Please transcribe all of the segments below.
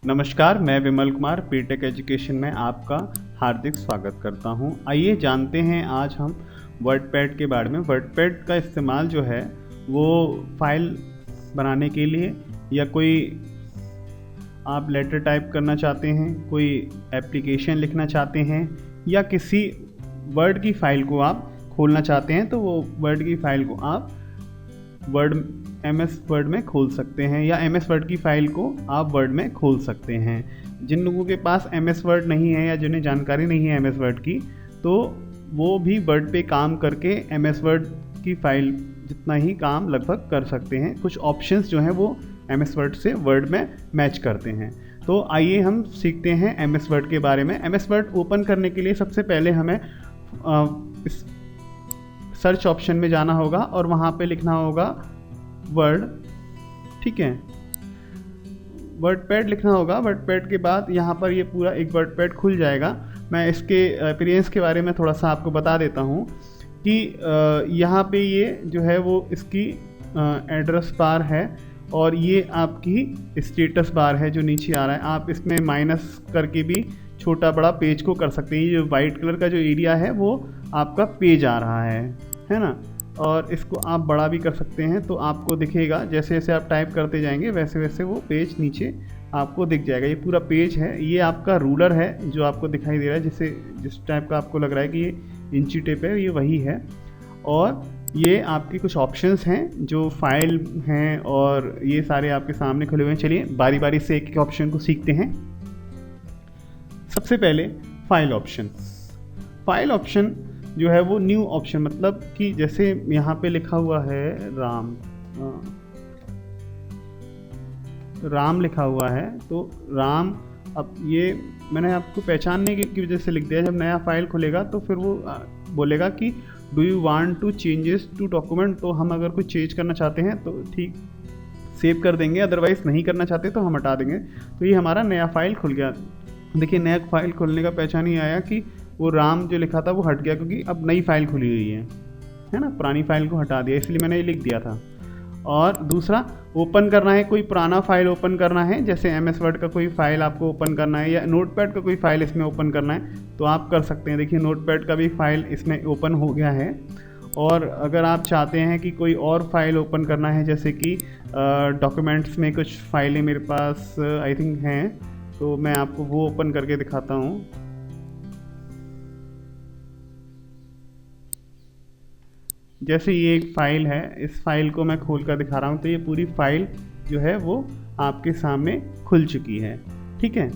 नमस्कार, मैं Vimal Kumar BTech education में आपका हार्दिक स्वागत करता हूं। आइए जानते हैं आज हम वर्डपैड के बारे में। वर्डपैड का इस्तेमाल जो है वो फाइल बनाने के लिए या कोई आप लेटर टाइप करना चाहते हैं, कोई एप्लीकेशन लिखना चाहते हैं या किसी वर्ड की फ़ाइल को आप खोलना चाहते हैं तो वो वर्ड की फ़ाइल को आप MS वर्ड में खोल सकते हैं या MS वर्ड की फ़ाइल को आप वर्ड में खोल सकते हैं। जिन लोगों के पास MS वर्ड नहीं है या जिन्हें जानकारी नहीं है MS वर्ड की, तो वो भी वर्ड पे काम करके MS वर्ड की फ़ाइल जितना ही काम लगभग कर सकते हैं। कुछ ऑप्शंस जो हैं वो MS वर्ड से वर्ड में मैच करते हैं। तो आइए हम सीखते हैं MS वर्ड के बारे में। MS वर्ड ओपन करने के लिए सबसे पहले हमें इस सर्च ऑप्शन में जाना होगा और वहाँ पे लिखना होगा वर्ड। ठीक है, वर्डपैड लिखना होगा। वर्डपैड के बाद यहाँ पर ये पूरा एक वर्डपैड खुल जाएगा। मैं इसके एक्सपीरियंस के बारे में थोड़ा सा आपको बता देता हूँ कि यहाँ पे ये जो है वो इसकी एड्रेस बार है और ये आपकी स्टेटस बार है जो नीचे आ रहा है। आप इसमें माइनस करके भी छोटा बड़ा पेज को कर सकते हैं। ये जो वाइट कलर का जो एरिया है वो आपका पेज आ रहा है ना। और इसको आप बड़ा भी कर सकते हैं तो आपको दिखेगा, जैसे जैसे आप टाइप करते जाएंगे वैसे वैसे वो पेज नीचे आपको दिख जाएगा। ये पूरा पेज है। ये आपका रूलर है जो आपको दिखाई दे रहा है, जिस टाइप का आपको लग रहा है कि ये इंची टेप है, ये वही है। और ये आपके कुछ ऑप्शंस हैं जो फाइल हैं और ये सारे आपके सामने खुले हुए हैं। चलिए बारी बारी से एक एक ऑप्शन को सीखते हैं। सबसे पहले फाइल ऑप्शन। फाइल ऑप्शन जो है वो न्यू ऑप्शन, मतलब कि जैसे यहाँ पे लिखा हुआ है राम लिखा हुआ है, तो राम, अब ये मैंने आपको पहचानने की वजह से लिख दिया। जब नया फाइल खुलेगा तो फिर वो बोलेगा कि do you want to changes to document. तो हम अगर कुछ चेंज करना चाहते हैं तो ठीक सेव कर देंगे, अदरवाइज़ नहीं करना चाहते तो हम हटा देंगे। तो ये हमारा नया फाइल खुल गया। देखिए नया फाइल खुलने का पहचान ही आया कि वो राम जो लिखा था वो हट गया, क्योंकि अब नई फाइल खुली हुई है ना। पुरानी फाइल को हटा दिया, इसलिए मैंने ये लिख दिया था। और दूसरा, ओपन करना है, कोई पुराना फाइल ओपन करना है, जैसे MS वर्ड का कोई फाइल आपको ओपन करना है या नोटपैड का कोई फाइल इसमें ओपन करना है तो आप कर सकते हैं। देखिए नोटपैड का भी फाइल इसमें ओपन हो गया है। और अगर आप चाहते हैं कि कोई और फाइल ओपन करना है, जैसे कि डॉक्यूमेंट्स में कुछ फाइलें मेरे पास आई थिंक हैं, तो मैं आपको वो ओपन करके दिखाता हूँ। जैसे ये एक फ़ाइल है, इस फाइल को मैं खोल कर दिखा रहा हूँ तो ये पूरी फाइल जो है वो आपके सामने खुल चुकी है। ठीक है,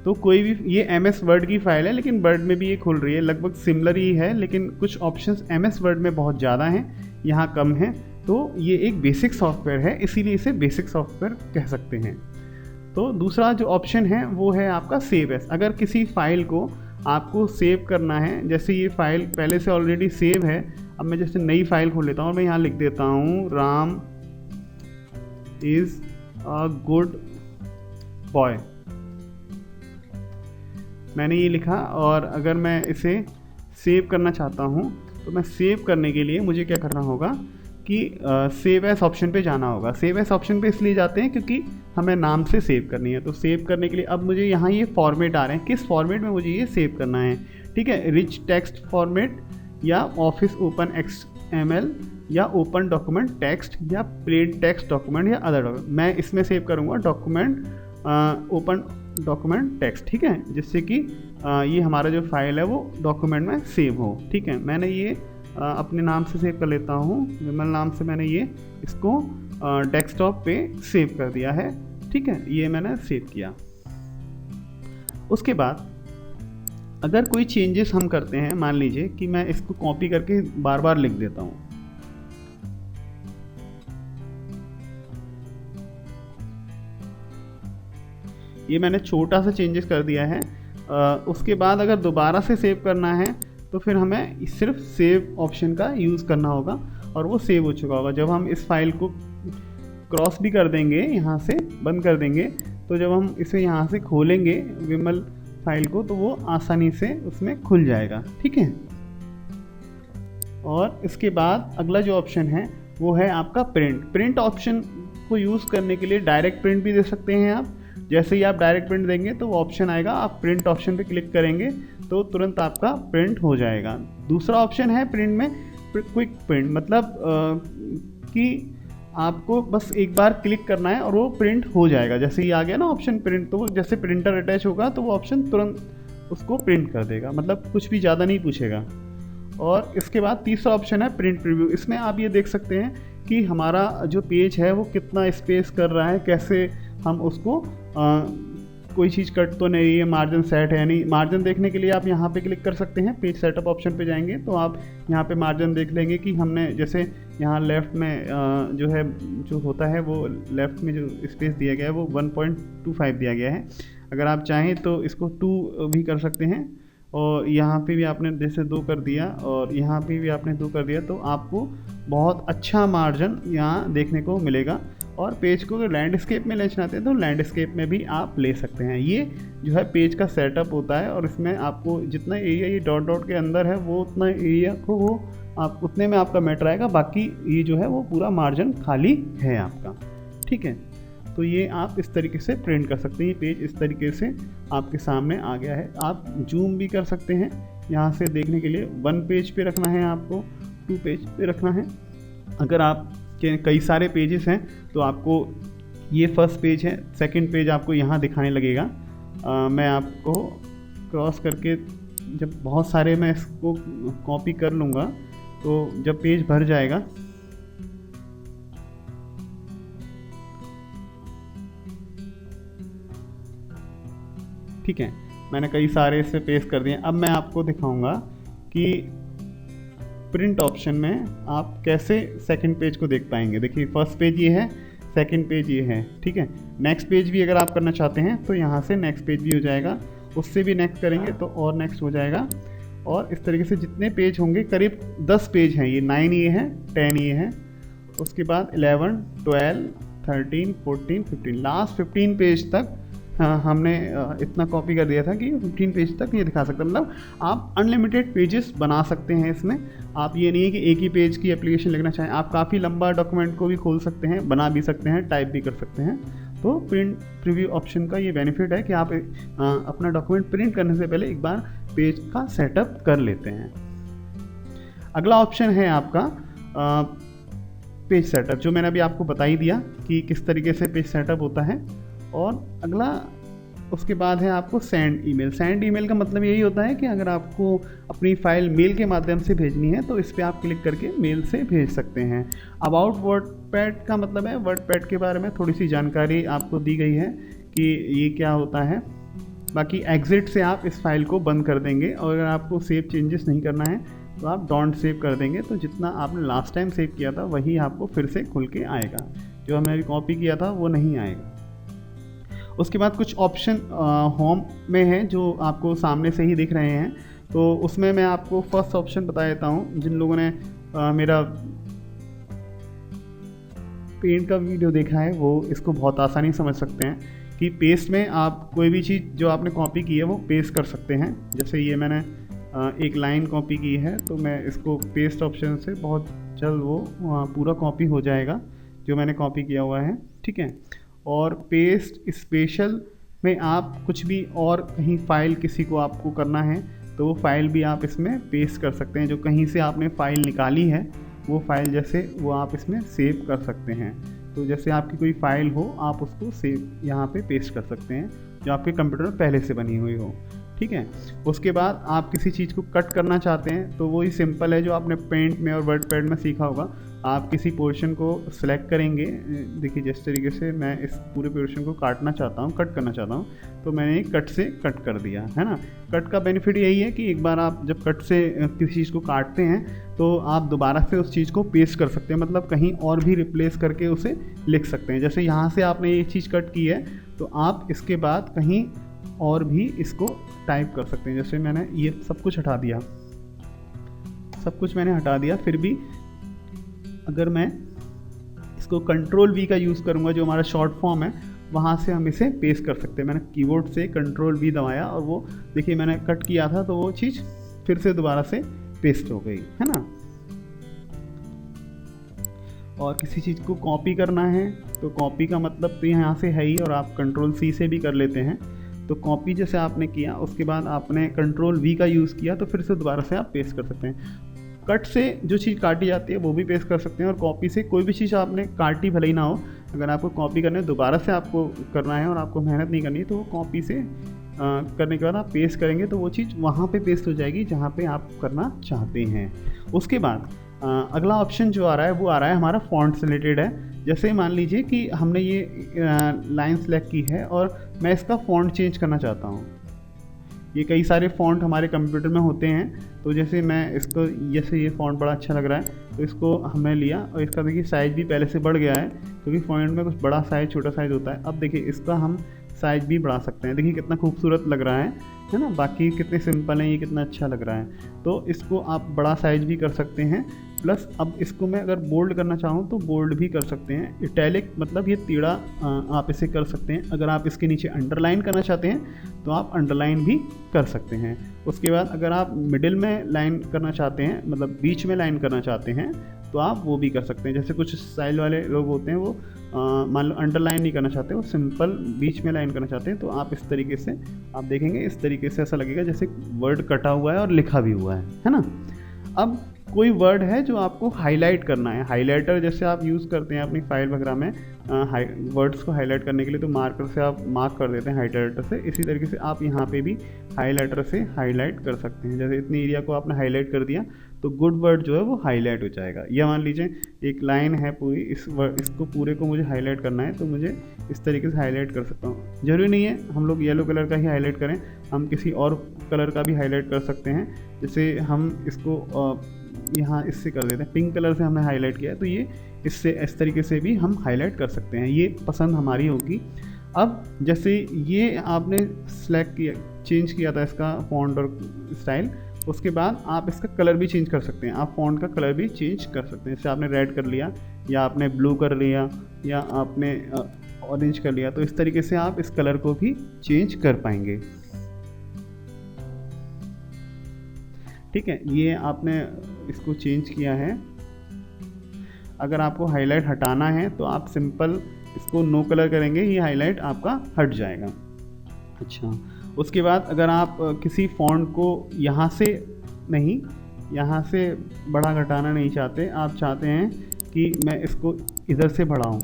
तो कोई भी, ये MS वर्ड की फ़ाइल है लेकिन वर्ड में भी ये खुल रही है, लगभग सिमिलर ही है, लेकिन कुछ ऑप्शंस MS वर्ड में बहुत ज़्यादा हैं, यहाँ कम हैं। तो ये एक बेसिक सॉफ्टवेयर है, इसीलिए इसे बेसिक सॉफ्टवेयर कह सकते हैं। तो दूसरा जो ऑप्शन है वो है आपका सेव एज। अगर किसी फाइल को आपको सेव करना है, जैसे ये फाइल पहले से ऑलरेडी सेव है, अब मैं जैसे नई फाइल खोल लेता हूँ और मैं यहाँ लिख देता हूँ Ram is a good boy. मैंने ये लिखा और अगर मैं इसे सेव करना चाहता हूँ तो मैं सेव करने के लिए मुझे क्या करना होगा कि सेव एज ऑप्शन पे जाना होगा। सेव एज ऑप्शन पे इसलिए जाते हैं क्योंकि हमें नाम से सेव करनी है। तो सेव करने के लिए अब मुझे यहाँ ये फॉर्मेट आ रहे हैं, किस फॉर्मेट में मुझे ये सेव करना है। ठीक है, रिच टेक्स्ट फॉर्मेट या ऑफिस ओपन XML या ओपन डॉक्यूमेंट टेक्स्ट या प्लेन टेक्स्ट डॉक्यूमेंट या अदर डॉक्यूमेंट। मैं इसमें सेव करूँगा डॉक्यूमेंट ओपन डॉक्यूमेंट टेक्स्ट। ठीक है, जिससे कि ये हमारा जो फाइल है वो डॉक्यूमेंट में सेव हो। ठीक है, मैंने ये अपने नाम से सेव कर लेता हूँ, विमल नाम से मैंने ये इसको डेस्कटॉप पे सेव कर दिया है। ठीक है, ये मैंने सेव किया। उसके बाद अगर कोई चेंजेस हम करते हैं, मान लीजिए कि मैं इसको कॉपी करके बार बार लिख देता हूँ, ये मैंने छोटा सा चेंजेस कर दिया है। उसके बाद अगर दोबारा से सेव करना है तो फिर हमें सिर्फ सेव ऑप्शन का यूज़ करना होगा और वो सेव हो चुका होगा। जब हम इस फाइल को क्रॉस भी कर देंगे, यहाँ से बंद कर देंगे, तो जब हम इसे यहाँ से खोलेंगे विमल फाइल को तो वो आसानी से उसमें खुल जाएगा। ठीक है, और इसके बाद अगला जो ऑप्शन है वो है आपका प्रिंट। प्रिंट ऑप्शन को यूज़ करने के लिए डायरेक्ट प्रिंट भी दे सकते हैं आप, जैसे ही आप डायरेक्ट प्रिंट देंगे तो वो ऑप्शन आएगा, आप प्रिंट ऑप्शन पे क्लिक करेंगे तो तुरंत आपका प्रिंट हो जाएगा। दूसरा ऑप्शन है प्रिंट में क्विक प्रिंट, मतलब कि आपको बस एक बार क्लिक करना है और वो प्रिंट हो जाएगा। जैसे ही आ गया ना ऑप्शन प्रिंट, तो वो जैसे प्रिंटर अटैच होगा तो वो ऑप्शन तुरंत उसको प्रिंट कर देगा, मतलब कुछ भी ज़्यादा नहीं पूछेगा। और इसके बाद तीसरा ऑप्शन है प्रिंट प्रीव्यू। इसमें आप ये देख सकते हैं कि हमारा जो पेज है वो कितना स्पेस कर रहा है, कैसे हम उसको कोई चीज़ कट तो नहीं है, मार्जिन सेट है नहीं। मार्जिन देखने के लिए आप यहाँ पे क्लिक कर सकते हैं, पेज सेटअप ऑप्शन पे जाएंगे तो आप यहाँ पे मार्जिन देख लेंगे कि हमने जैसे यहाँ लेफ़्ट में जो है जो होता है वो लेफ़्ट में जो स्पेस दिया गया है वो 1.25 दिया गया है। अगर आप चाहें तो इसको 2 भी कर सकते हैं, और यहाँ पे भी आपने जैसे 2 कर दिया और यहाँ पे भी आपने 2 कर दिया तो आपको बहुत अच्छा मार्जिन यहाँ देखने को मिलेगा। और पेज को अगर लैंडस्केप में ले चाहते हैं तो लैंडस्केप में भी आप ले सकते हैं। ये जो है पेज का सेटअप होता है, और इसमें आपको जितना एरिया ये डॉट डॉट के अंदर है वो उतना एरिया को वो आप उतने में आपका मैटर आएगा, बाकी ये जो है वो पूरा मार्जिन खाली है आपका। ठीक है, तो ये आप इस तरीके से प्रिंट कर सकते हैं। ये पेज इस तरीके से आपके सामने आ गया है। आप जूम भी कर सकते हैं यहाँ से देखने के लिए। 1 पेज पे रखना है आपको, 2 पेज पे रखना है। अगर आप के कई सारे पेजेस हैं तो आपको ये फर्स्ट पेज है, सेकंड पेज आपको यहाँ दिखाने लगेगा। मैं आपको क्रॉस करके जब बहुत सारे मैं इसको कॉपी कर लूँगा तो जब पेज भर जाएगा ठीक है, मैंने कई सारे इससे पेस्ट कर दिए। अब मैं आपको दिखाऊंगा कि प्रिंट ऑप्शन में आप कैसे सेकंड पेज को देख पाएंगे। देखिए फर्स्ट पेज ये है, सेकंड पेज ये है। ठीक है, नेक्स्ट पेज भी अगर आप करना चाहते हैं तो यहाँ से नेक्स्ट पेज भी हो जाएगा, उससे भी नेक्स्ट करेंगे तो और नेक्स्ट हो जाएगा। और इस तरीके से जितने पेज होंगे, करीब 10 पेज हैं ये, 9 ये है, 10 ये है, उसके बाद 11, 12, 13, 14, 15, लास्ट 15 पेज तक हमने इतना कॉपी कर दिया था कि 15 पेज तक ये दिखा सकता है। मतलब आप अनलिमिटेड पेजेस बना सकते हैं इसमें। आप ये नहीं है कि एक ही पेज की एप्लीकेशन लिखना चाहें, आप काफ़ी लंबा डॉक्यूमेंट को भी खोल सकते हैं, बना भी सकते हैं, टाइप भी कर सकते हैं। तो प्रिंट प्रीव्यू ऑप्शन का ये बेनिफिट है कि आप अपना डॉक्यूमेंट प्रिंट करने से पहले एक बार पेज का सेटअप कर लेते हैं। अगला ऑप्शन है आपका पेज सेटअप, जो मैंने अभी आपको बता ही दिया कि किस तरीके से पेज सेटअप होता है। और अगला उसके बाद है आपको सेंड ईमेल। सेंड ईमेल का मतलब यही होता है कि अगर आपको अपनी फ़ाइल मेल के माध्यम से भेजनी है तो इस पर आप क्लिक करके मेल से भेज सकते हैं। अबाउट वर्डपैड का मतलब है, वर्डपैड के बारे में थोड़ी सी जानकारी आपको दी गई है कि ये क्या होता है। बाकी एग्ज़िट से आप इस फाइल को बंद कर देंगे, और अगर आपको सेव चेंजेस नहीं करना है तो आप डोंट सेव कर देंगे, तो जितना आपने लास्ट टाइम सेव किया था वही आपको फिर से खुल के आएगा। जो हमने अभी कॉपी किया था वो नहीं आएगा। उसके बाद कुछ ऑप्शन होम में है जो आपको सामने से ही दिख रहे हैं, तो उसमें मैं आपको फर्स्ट ऑप्शन बता देता हूँ। जिन लोगों ने मेरा पेंट का वीडियो देखा है वो इसको बहुत आसानी समझ सकते हैं कि पेस्ट में आप कोई भी चीज़ जो आपने कॉपी की है वो पेस्ट कर सकते हैं। जैसे ये मैंने एक लाइन कॉपी की है तो मैं इसको पेस्ट ऑप्शन से बहुत जल्द वो पूरा कॉपी हो जाएगा जो मैंने कॉपी किया हुआ है। ठीक है, और पेस्ट स्पेशल में आप कुछ भी और कहीं फ़ाइल किसी को आपको करना है तो वो फाइल भी आप इसमें पेस्ट कर सकते हैं। जो कहीं से आपने फ़ाइल निकाली है वो फाइल जैसे वो आप इसमें सेव कर सकते हैं। तो जैसे आपकी कोई फ़ाइल हो आप उसको सेव यहाँ पे पेस्ट कर सकते हैं जो आपके कंप्यूटर में पहले से बनी हुई हो। ठीक है, उसके बाद आप किसी चीज़ को कट करना चाहते हैं तो वही सिंपल है जो आपने पेंट में और वर्डपैड में सीखा होगा। आप किसी पोर्शन को सिलेक्ट करेंगे, देखिए जिस तरीके से मैं इस पूरे पोर्शन को काटना चाहता हूँ, कट करना चाहता हूँ, तो मैंने कट से कट कर दिया है ना। कट का बेनिफिट यही है कि एक बार आप जब कट से किसी चीज़ को काटते हैं तो आप दोबारा से उस चीज़ को पेस्ट कर सकते हैं, मतलब कहीं और भी रिप्लेस करके उसे लिख सकते हैं। जैसे यहाँ से आपने ये चीज़ कट की है तो आप इसके बाद कहीं और भी इसको टाइप कर सकते हैं। जैसे मैंने ये सब कुछ हटा दिया, सब कुछ मैंने हटा दिया, फिर भी अगर मैं इसको कंट्रोल वी का यूज़ करूँगा जो हमारा शॉर्ट फॉर्म है वहाँ से हम इसे पेस्ट कर सकते हैं। मैंने कीबोर्ड से कंट्रोल वी दबाया और वो देखिए मैंने कट किया था तो वो चीज़ फिर से दोबारा से पेस्ट हो गई है ना। और किसी चीज़ को कॉपी करना है तो कॉपी का मतलब तो यहाँ से है ही, और आप कंट्रोल C से भी कर लेते हैं। तो कॉपी जैसे आपने किया, उसके बाद आपने कंट्रोल V का यूज़ किया, तो फिर से दोबारा से आप पेस्ट कर सकते हैं। कट से जो चीज़ काटी जाती है वो भी पेस्ट कर सकते हैं, और कॉपी से कोई भी चीज़ आपने काटी भले ही ना हो, अगर आपको कॉपी करना है, दोबारा से आपको करना है और आपको मेहनत नहीं करनी है, तो वो कॉपी से करने के बाद आप पेस्ट करेंगे तो वो चीज़ वहाँ पे पेस्ट हो जाएगी जहाँ पे आप करना चाहते हैं। उसके बाद अगला ऑप्शन जो आ रहा है वो आ रहा है हमारा फ़ॉन्ट से रिलेटेड है। जैसे मान लीजिए कि हमने ये लाइन सेलेक्ट की है और मैं इसका फ़ॉन्ट चेंज करना चाहता हूँ। ये कई सारे फ़ॉन्ट हमारे कंप्यूटर में होते हैं, तो जैसे मैं इसको, जैसे ये फ़ॉन्ट बड़ा अच्छा लग रहा है तो इसको हमने लिया, और इसका देखिए साइज़ भी पहले से बढ़ गया है, क्योंकि फ़ॉन्ट में कुछ बड़ा साइज़ छोटा साइज़ होता है। अब देखिए इसका हम साइज़ भी बढ़ा सकते हैं, देखिए कितना खूबसूरत लग रहा है ना। बाकी कितने सिंपल हैं, ये कितना अच्छा लग रहा है। तो इसको आप बड़ा साइज़ भी कर सकते हैं, प्लस अब इसको मैं अगर बोल्ड करना चाहूँ तो बोल्ड भी कर सकते हैं। इटैलिक मतलब ये टेढ़ा आप इसे कर सकते हैं। अगर आप इसके नीचे अंडरलाइन करना चाहते हैं तो आप अंडरलाइन भी कर सकते हैं। उसके बाद अगर आप मिडिल में लाइन करना चाहते हैं, मतलब बीच में लाइन करना चाहते हैं, तो आप वो भी कर सकते हैं। जैसे कुछ स्टाइल वाले लोग होते हैं, वो मान लो अंडरलाइन नहीं करना चाहते, वो सिंपल बीच में लाइन करना चाहते हैं, तो आप इस तरीके से आप देखेंगे, इस तरीके से ऐसा लगेगा जैसे वर्ड कटा हुआ है और लिखा भी हुआ है ना। अब कोई वर्ड है जो आपको हाईलाइट करना है, हाइलाइटर जैसे आप यूज़ करते हैं अपनी फाइल वगैरह में वर्ड्स को हाईलाइट करने के लिए, तो मार्कर से आप मार्क कर देते हैं हाइलाइटर से। इसी तरीके से आप यहाँ पे भी हाइलाइटर से हाईलाइट कर सकते हैं। जैसे इतनी एरिया को आपने हाईलाइट कर दिया तो गुड वर्ड जो है वो हाईलाइट हो जाएगा। या मान लीजिए एक लाइन है पूरी, इसको पूरे को मुझे हाईलाइट करना है, तो मुझे इस तरीके से हाईलाइट कर सकता हूँ। ज़रूरी नहीं है हम लोग येलो कलर का ही हाईलाइट करें, हम किसी और कलर का भी हाईलाइट कर सकते हैं। जैसे हम इसको यहाँ इससे कर देते हैं, पिंक कलर से हमने हाईलाइट किया है, तो ये इससे इस तरीके से भी हम हाईलाइट कर सकते हैं। ये पसंद हमारी होगी। अब जैसे ये आपने सेलेक्ट किया, चेंज किया था इसका फ़ॉन्ट और स्टाइल, उसके बाद आप इसका कलर भी चेंज कर सकते हैं। आप फ़ॉन्ट का कलर भी चेंज कर सकते हैं। जैसे आपने रेड कर लिया, या आपने ब्लू कर लिया, या आपने ऑरेंज कर लिया, तो इस तरीके से आप इस कलर को भी चेंज कर पाएंगे। ठीक है, ये आपने इसको चेंज किया है। अगर आपको हाईलाइट हटाना है तो आप सिंपल इसको नो कलर करेंगे, ये हाईलाइट आपका हट जाएगा। अच्छा, उसके बाद अगर आप किसी फ़ॉन्ट को यहाँ से नहीं, यहाँ से बड़ा घटाना नहीं चाहते, आप चाहते हैं कि मैं इसको इधर से बढ़ाऊँ,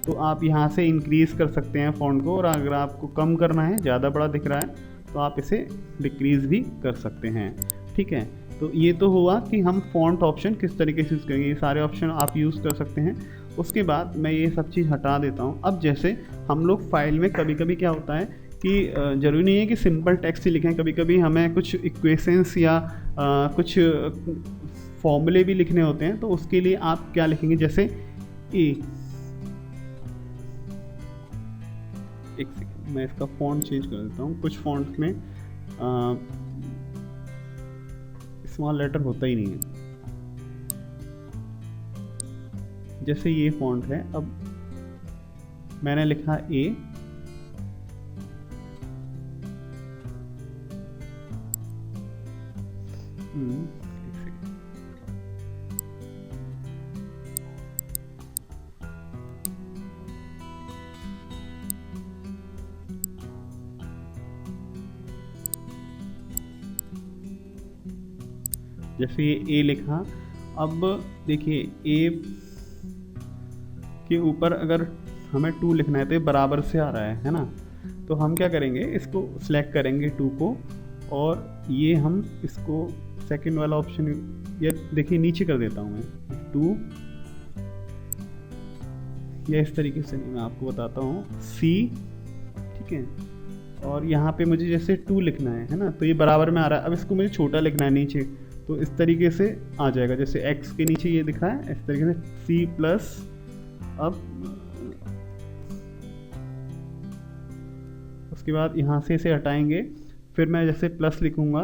तो आप यहाँ से इंक्रीज़ कर सकते हैं फ़ॉन्ट को। और अगर आपको कम करना है, ज़्यादा बड़ा दिख रहा है, तो आप इसे डिक्रीज़ भी कर सकते हैं। ठीक है, तो ये तो हुआ कि हम फ़ॉन्ट ऑप्शन किस तरीके से यूज़ करेंगे। ये सारे ऑप्शन आप यूज़ कर सकते हैं। उसके बाद मैं ये सब चीज़ हटा देता हूँ। अब जैसे हम लोग फाइल में कभी कभी क्या होता है कि ज़रूरी नहीं है कि सिंपल टेक्स्ट ही लिखें, कभी कभी हमें कुछ इक्वेशंस या कुछ फॉर्मूले भी लिखने होते हैं। तो उसके लिए आप क्या लिखेंगे, जैसे एक सेकेंड, मैं इसका फ़ॉन्ट चेंज कर देता हूँ। कुछ फ़ॉन्ट्स में स्मॉल लेटर होता ही नहीं है। जैसे ये फ़ॉन्ट है, अब मैंने लिखा ए, जैसे ये ए लिखा। अब देखिए ए के ऊपर अगर हमें 2 लिखना है तो ये बराबर से आ रहा है ना। तो हम क्या करेंगे, इसको सिलेक्ट करेंगे 2 को, और ये हम इसको सेकंड वाला ऑप्शन, ये देखिए नीचे कर देता हूँ मैं 2, या इस तरीके से मैं आपको बताता हूँ C। ठीक है, और यहाँ पे मुझे जैसे 2 लिखना है ना, तो ये बराबर में आ रहा है। अब इसको मुझे छोटा लिखना है नीचे, तो इस तरीके से आ जाएगा। जैसे x के नीचे ये दिखा है, इस तरीके से C+। अब उसके बाद यहाँ से इसे हटाएंगे, फिर मैं जैसे प्लस लिखूँगा,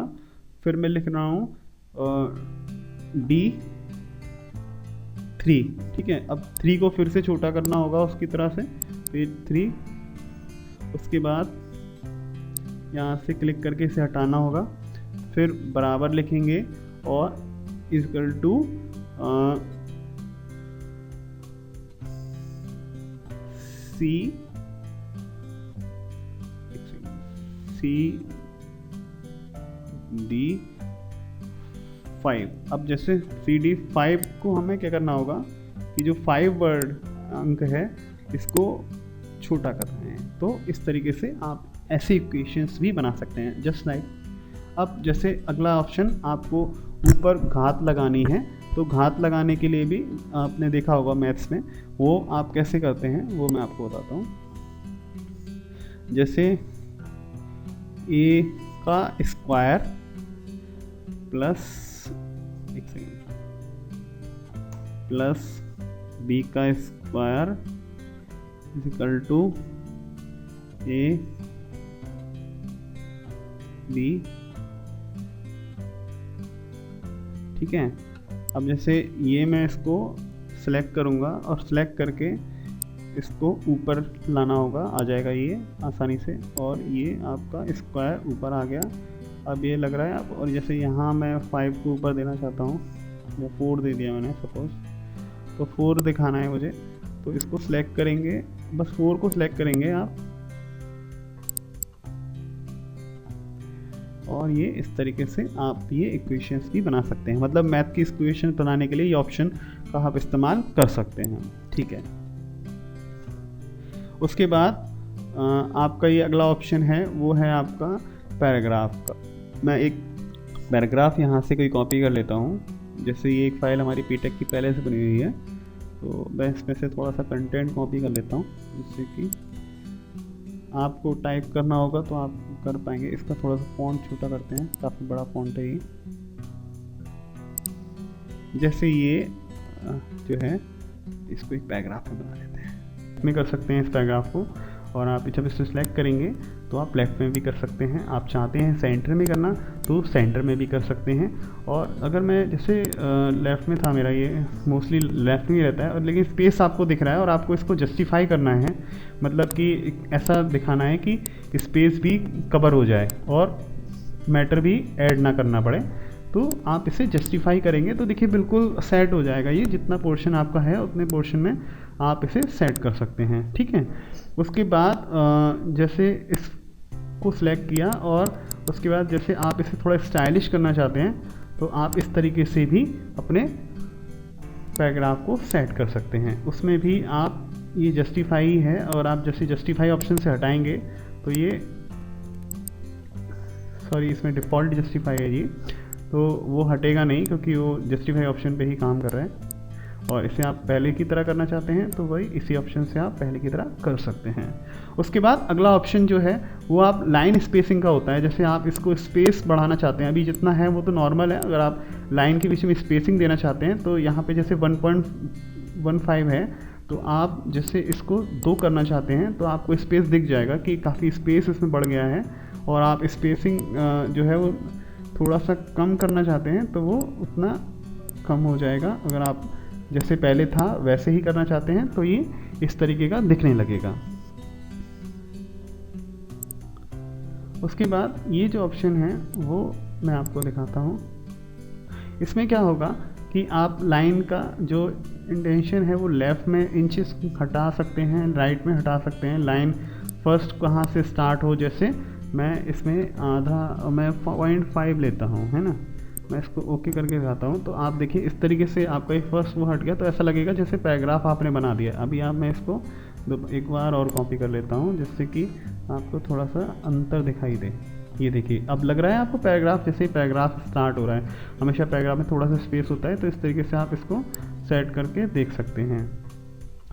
फिर मैं लिख रहा हूँ D3। ठीक है, अब 3 को फिर से छोटा करना होगा उसकी तरह से, फिर 3। उसके बाद यहाँ से क्लिक करके इसे हटाना होगा, फिर बराबर लिखेंगे और इक्वल टू CD5। अब जैसे CD5 को हमें क्या करना होगा कि जो 5 वर्ड अंक है इसको छोटा करना है। तो इस तरीके से आप ऐसे इक्वेशंस भी बना सकते हैं जस्ट लाइक। अब जैसे अगला ऑप्शन, आपको ऊपर घात लगानी है, तो घात लगाने के लिए भी आपने देखा होगा मैथ्स में, वो आप कैसे करते हैं वो मैं आपको बताता हूँ। जैसे a का स्क्वायर प्लस b का square equal to a b, ठीक है। अब जैसे ये मैं इसको सेलेक्ट करूँगा और सेलेक्ट करके इसको ऊपर लाना होगा, आ जाएगा ये आसानी से, और ये आपका स्क्वायर ऊपर आ गया। अब ये लग रहा है आप, और जैसे यहाँ मैं 5 को ऊपर देना चाहता हूँ, या 4 दे दिया मैंने सपोज, तो 4 दिखाना है मुझे, तो इसको सिलेक्ट करेंगे, बस 4 को सिलेक्ट करेंगे आप, और ये इस तरीके से आप ये इक्वेशंस भी बना सकते हैं। मतलब मैथ की इक्वेशन बनाने के लिए ये ऑप्शन का आप इस्तेमाल कर सकते हैं, ठीक है। उसके बाद आपका ये अगला ऑप्शन है, वो है आपका पैराग्राफ का। मैं एक पैराग्राफ यहाँ से कोई कॉपी कर लेता हूँ। जैसे ये एक फ़ाइल हमारी पीटेक की पहले से बनी हुई है, तो मैं इसमें से थोड़ा सा कंटेंट कॉपी कर लेता हूँ, जिससे कि आपको टाइप करना होगा तो आप कर पाएंगे। इसका थोड़ा सा फ़ॉन्ट छोटा करते हैं, काफ़ी बड़ा फ़ॉन्ट है ये। जैसे ये जो है, इसको एक पैराग्राफ में बना लेते हैं, में कर सकते हैं इस पैराग्राफ को। और आप जब इसे सिलेक्ट करेंगे तो आप लेफ़्ट में भी कर सकते हैं, आप चाहते हैं सेंटर में करना तो सेंटर में भी कर सकते हैं। और अगर मैं जैसे लेफ़्ट में था, मेरा ये मोस्टली लेफ़्ट में ही रहता है, और लेकिन स्पेस आपको दिख रहा है और आपको इसको जस्टिफाई करना है, मतलब कि ऐसा दिखाना है कि स्पेस भी कवर हो जाए और मैटर भी ऐड ना करना पड़े, तो आप इसे जस्टिफाई करेंगे तो देखिए बिल्कुल सेट हो जाएगा। ये जितना पोर्शन आपका है उतने पोर्शन में आप इसे सेट कर सकते हैं, ठीक है। उसके बाद जैसे इसको सिलेक्ट किया, और उसके बाद जैसे आप इसे थोड़ा स्टाइलिश करना चाहते हैं तो आप इस तरीके से भी अपने पैराग्राफ को सेट कर सकते हैं। उसमें भी आप ये जस्टिफाई है, और आप जैसे जस्टिफाई ऑप्शन से हटाएंगे तो ये, सॉरी इसमें डिफ़ॉल्ट जस्टिफाई है ये, तो वो हटेगा नहीं क्योंकि वो जस्टिफाई ऑप्शन पे ही काम कर रहा है। और इसे आप पहले की तरह करना चाहते हैं तो वही इसी ऑप्शन से आप पहले की तरह कर सकते हैं। उसके बाद अगला ऑप्शन जो है वो आप लाइन स्पेसिंग का होता है। जैसे आप इसको स्पेस बढ़ाना चाहते हैं, अभी जितना है वो तो नॉर्मल है, अगर आप लाइन के बीच में स्पेसिंग देना चाहते हैं तो यहाँ पे जैसे 1.15 है, तो आप जैसे इसको 2 करना चाहते हैं तो आपको स्पेस दिख जाएगा कि काफ़ी स्पेस इसमें बढ़ गया है। और आप स्पेसिंग जो है वो थोड़ा सा कम करना चाहते हैं तो वो उतना कम हो जाएगा। अगर आप जैसे पहले था वैसे ही करना चाहते हैं तो ये इस तरीके का दिखने लगेगा। उसके बाद ये जो ऑप्शन है वो मैं आपको दिखाता हूँ। इसमें क्या होगा कि आप लाइन का जो इंटेंशन है वो लेफ़्ट में इंचेस हटा सकते हैं, राइट में हटा सकते हैं। लाइन फर्स्ट कहाँ से स्टार्ट हो, जैसे मैं इसमें आधा, मैं 0.5 लेता हूँ, है ना, मैं इसको ओके करके दिखाता हूँ। तो आप देखिए इस तरीके से आपका ये फर्स्ट वो हट गया, तो ऐसा लगेगा जैसे पैराग्राफ आपने बना दिया। अभी आप, मैं इसको एक बार और कॉपी कर लेता हूँ जिससे कि आपको थोड़ा सा अंतर दिखाई दे। ये देखिए अब लग रहा है आपको पैराग्राफ, जैसे ही पैराग्राफ स्टार्ट हो रहा है। हमेशा पैराग्राफ में थोड़ा सा स्पेस होता है, तो इस तरीके से आप इसको सेट करके देख सकते हैं।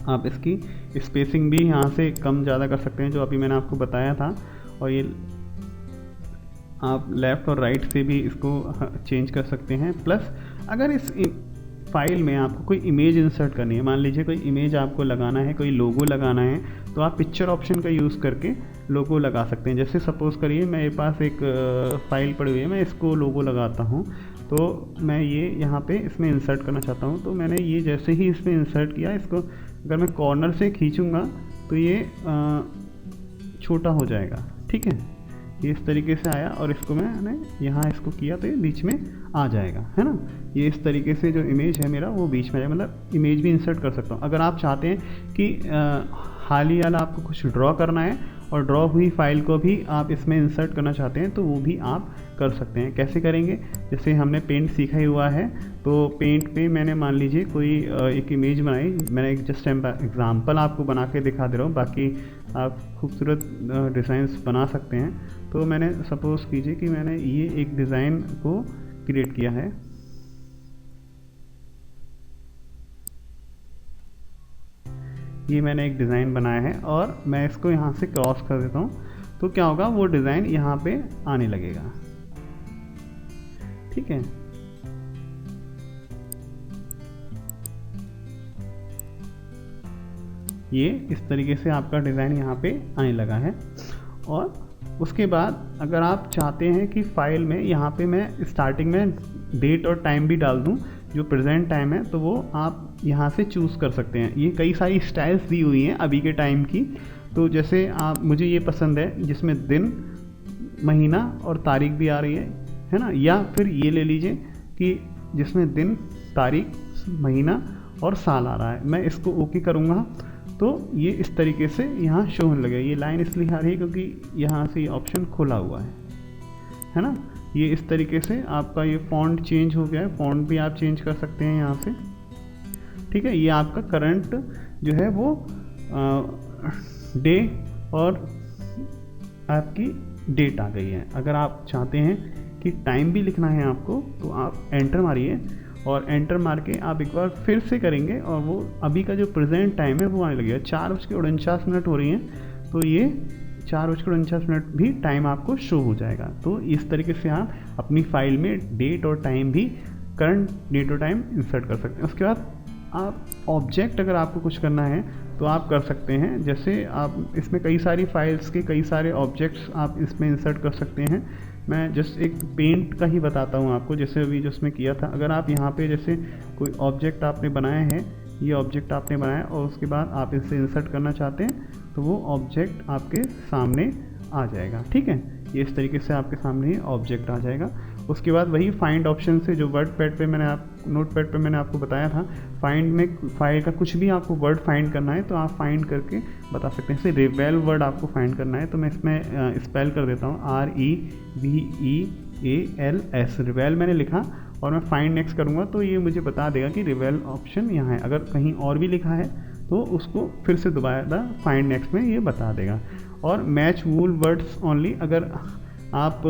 आप इसकी स्पेसिंग भी यहाँ से कम ज़्यादा कर सकते हैं, जो अभी मैंने आपको बताया था। और ये आप लेफ़्ट और राइट से भी इसको चेंज कर सकते हैं। प्लस अगर इस फाइल में आपको कोई इमेज इंसर्ट करनी है, मान लीजिए कोई इमेज आपको लगाना है, कोई लोगो लगाना है, तो आप पिक्चर ऑप्शन का यूज़ करके लोगो लगा सकते हैं। जैसे सपोज़ करिए मेरे पास एक फ़ाइल पड़ी हुई है, मैं इसको लोगो लगाता हूँ, तो मैं ये यहाँ पे इसमें इंसर्ट करना चाहता हूँ। तो मैंने ये जैसे ही इसमें इंसर्ट किया, इसको अगर मैं कॉर्नर से खींचूँगा तो ये छोटा हो जाएगा, ठीक है। ये इस तरीके से आया और इसको मैंने यहाँ इसको किया तो ये बीच में आ जाएगा, है ना। ये इस तरीके से जो इमेज है मेरा वो बीच में आएगा, मतलब इमेज भी इंसर्ट कर सकता हूँ। अगर आप चाहते हैं कि हाल ही वाला आपको कुछ ड्रॉ करना है और ड्रॉ हुई फाइल को भी आप इसमें इंसर्ट करना चाहते हैं तो वो भी आप कर सकते हैं। कैसे करेंगे, जैसे हमने पेंट सीखा ही हुआ है, तो पेंट पे मैंने मान लीजिए कोई एक इमेज बनाई, मैंने एक जस्ट एग्जांपल आपको बना के दिखा दे रहा हूँ, बाकी आप खूबसूरत डिज़ाइंस बना सकते हैं। तो मैंने सपोज़ कीजिए कि मैंने ये एक डिज़ाइन को क्रिएट किया है, ये मैंने एक डिज़ाइन बनाया है और मैं इसको यहाँ से क्रॉस कर देता हूँ, तो क्या होगा, वो डिज़ाइन यहाँ पे आने लगेगा। ठीक है, ये इस तरीके से आपका डिज़ाइन यहाँ पे आने लगा है। और उसके बाद अगर आप चाहते हैं कि फाइल में यहाँ पे मैं स्टार्टिंग में डेट और टाइम भी डाल दूँ, जो प्रेजेंट टाइम है, तो वो आप यहाँ से चूज़ कर सकते हैं। ये कई सारी स्टाइल्स दी हुई हैं अभी के टाइम की, तो जैसे आप, मुझे ये पसंद है जिसमें दिन, महीना और तारीख भी आ रही है ना, या फिर ये ले लीजिए कि जिसमें दिन, तारीख, महीना और साल आ रहा है। मैं इसको ओके करूँगा तो ये इस तरीके से यहाँ शो होने लगे। ये लाइन इसलिए आ रही है क्योंकि यहाँ से ऑप्शन खुला हुआ है ना। ये इस तरीके से आपका ये फ़ॉन्ट चेंज हो गया है, फ़ॉन्ट भी आप चेंज कर सकते हैं यहाँ से। ठीक है, ये आपका करंट जो है वो डे और आपकी डेट आ गई है। अगर आप चाहते हैं कि टाइम भी लिखना है आपको, तो आप एंटर मारिए और एंटर मार के आप एक बार फिर से करेंगे और वो अभी का जो प्रेजेंट टाइम है वो आने लगेगा। 4:49 हो रही हैं, तो ये 4:49 भी टाइम आपको शो हो जाएगा। तो इस तरीके से आप अपनी फाइल में डेट और टाइम भी, करंट डेट और टाइम इंसर्ट कर सकते हैं। उसके बाद आप ऑब्जेक्ट, अगर आपको कुछ करना है तो आप कर सकते हैं। जैसे आप इसमें कई सारी फाइल्स के कई सारे ऑब्जेक्ट्स आप इसमें इंसर्ट कर सकते हैं। मैं जस्ट एक पेंट का ही बताता हूँ आपको, जैसे अभी जो उसमें किया था। अगर आप यहाँ पे जैसे कोई ऑब्जेक्ट आपने बनाया है, ये ऑब्जेक्ट आपने बनाया और उसके बाद आप इसे इंसर्ट करना चाहते हैं, तो वो ऑब्जेक्ट आपके सामने आ जाएगा। ठीक है, ये इस तरीके से आपके सामने ही ऑब्जेक्ट आ जाएगा। उसके बाद वही फाइंड ऑप्शन से, जो वर्ड पैड पे मैंने नोटपैड पे मैंने आपको बताया था, फाइंड में फाइल का कुछ भी आपको वर्ड फाइंड करना है तो आप फाइंड करके बता सकते हैं। जैसे रिवेल वर्ड आपको फाइंड करना है, तो मैं इसमें स्पेल कर देता हूँ, REVEALS। रिवेल मैंने लिखा और मैं फाइंड नेक्स्ट करूँगा तो ये मुझे बता देगा कि रिवेल ऑप्शन यहाँ है। अगर कहीं और भी लिखा है तो उसको फिर से दोबारा फाइंड नेक्स्ट में ये बता देगा। और मैच वूल वर्ड्स ओनली, अगर आप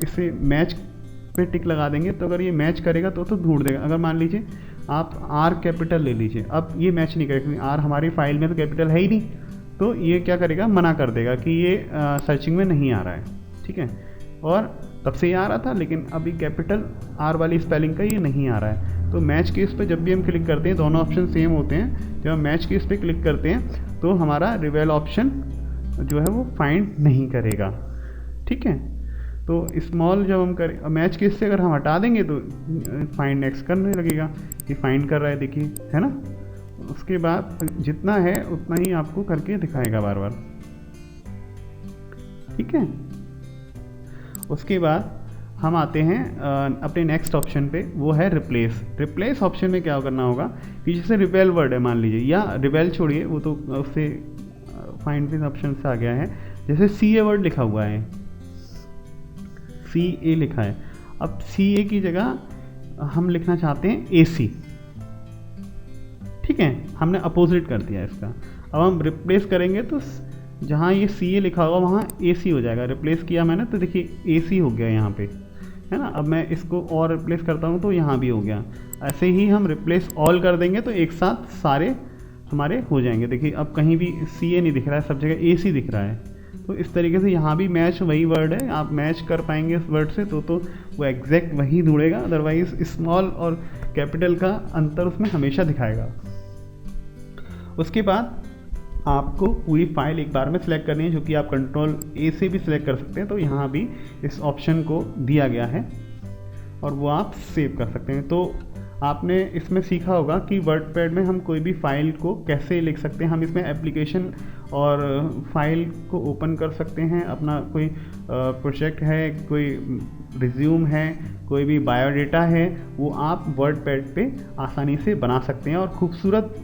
इसे मैच पे टिक लगा देंगे तो अगर ये मैच करेगा तो ढूंढ देगा। अगर मान लीजिए आप R कैपिटल ले लीजिए, अब ये मैच नहीं करेगा क्योंकि R हमारी फाइल में तो कैपिटल है ही नहीं, तो ये क्या करेगा, मना कर देगा कि ये सर्चिंग में नहीं आ रहा है। ठीक है, और तब से ये आ रहा था लेकिन अभी कैपिटल R वाली स्पेलिंग का ये नहीं आ रहा है। तो मैच केस पे जब भी हम क्लिक करते हैं, दोनों ऑप्शन सेम होते हैं। जब हम मैच केस पे क्लिक करते हैं तो हमारा रिवेल ऑप्शन जो है वो फाइंड नहीं करेगा। ठीक है, तो स्मॉल जब हम करें, मैच केस से अगर हम हटा देंगे तो फाइंड नेक्स्ट करने लगेगा। ये फाइंड कर रहा है, देखिए, है ना। उसके बाद जितना है उतना ही आपको करके दिखाएगा बार बार। ठीक है, उसके बाद हम आते हैं अपने नेक्स्ट ऑप्शन पे, वो है रिप्लेस। रिप्लेस ऑप्शन में क्या करना होगा कि जैसे रिवेल वर्ड है मान लीजिए, या रिवेल छोड़िए, वो तो उससे फाइंड दिस ऑप्शन से आ गया है। जैसे CA वर्ड लिखा हुआ है, CA लिखा है, अब CA की जगह हम लिखना चाहते हैं AC। ठीक है, हमने अपोजिट कर दिया इसका। अब हम रिप्लेस करेंगे तो जहाँ ये CA लिखा होगा वहाँ AC हो जाएगा। रिप्लेस किया मैंने तो देखिए AC हो गया यहाँ पे, है ना। अब मैं इसको और रिप्लेस करता हूँ तो यहाँ भी हो गया। ऐसे ही हम रिप्लेस ऑल कर देंगे तो एक साथ सारे हमारे हो जाएंगे। देखिए अब कहीं भी CA नहीं दिख रहा है, सब जगह AC दिख रहा है। तो इस तरीके से यहाँ भी मैच वही वर्ड है, आप मैच कर पाएंगे इस वर्ड से तो वो एग्जैक्ट वही ढूंढेगा। अदरवाइज स्मॉल और कैपिटल का अंतर उसमें हमेशा दिखाएगा। उसके बाद आपको पूरी फाइल एक बार में सिलेक्ट करनी है, जो कि आप कंट्रोल A से भी सिलेक्ट कर सकते हैं। तो यहाँ भी इस ऑप्शन को दिया गया है और वो आप सेव कर सकते हैं। तो आपने इसमें सीखा होगा कि वर्डपैड में हम कोई भी फाइल को कैसे लिख सकते हैं। हम इसमें एप्लीकेशन और फाइल को ओपन कर सकते हैं। अपना कोई प्रोजेक्ट है, कोई रिज्यूम है, कोई भी बायोडेटा है, वो आप वर्डपैड पे आसानी से बना सकते हैं और खूबसूरत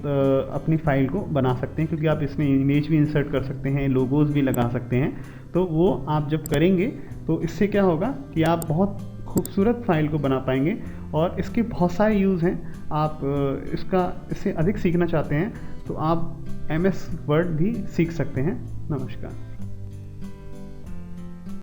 अपनी फ़ाइल को बना सकते हैं, क्योंकि आप इसमें इमेज भी इंसर्ट कर सकते हैं, लोगोज़ भी लगा सकते हैं। तो वो आप जब करेंगे तो इससे क्या होगा कि आप बहुत खूबसूरत फाइल को बना पाएंगे। और इसके बहुत सारे यूज़ हैं। आप इससे अधिक सीखना चाहते हैं तो आप MS वर्ड भी सीख सकते हैं। नमस्कार।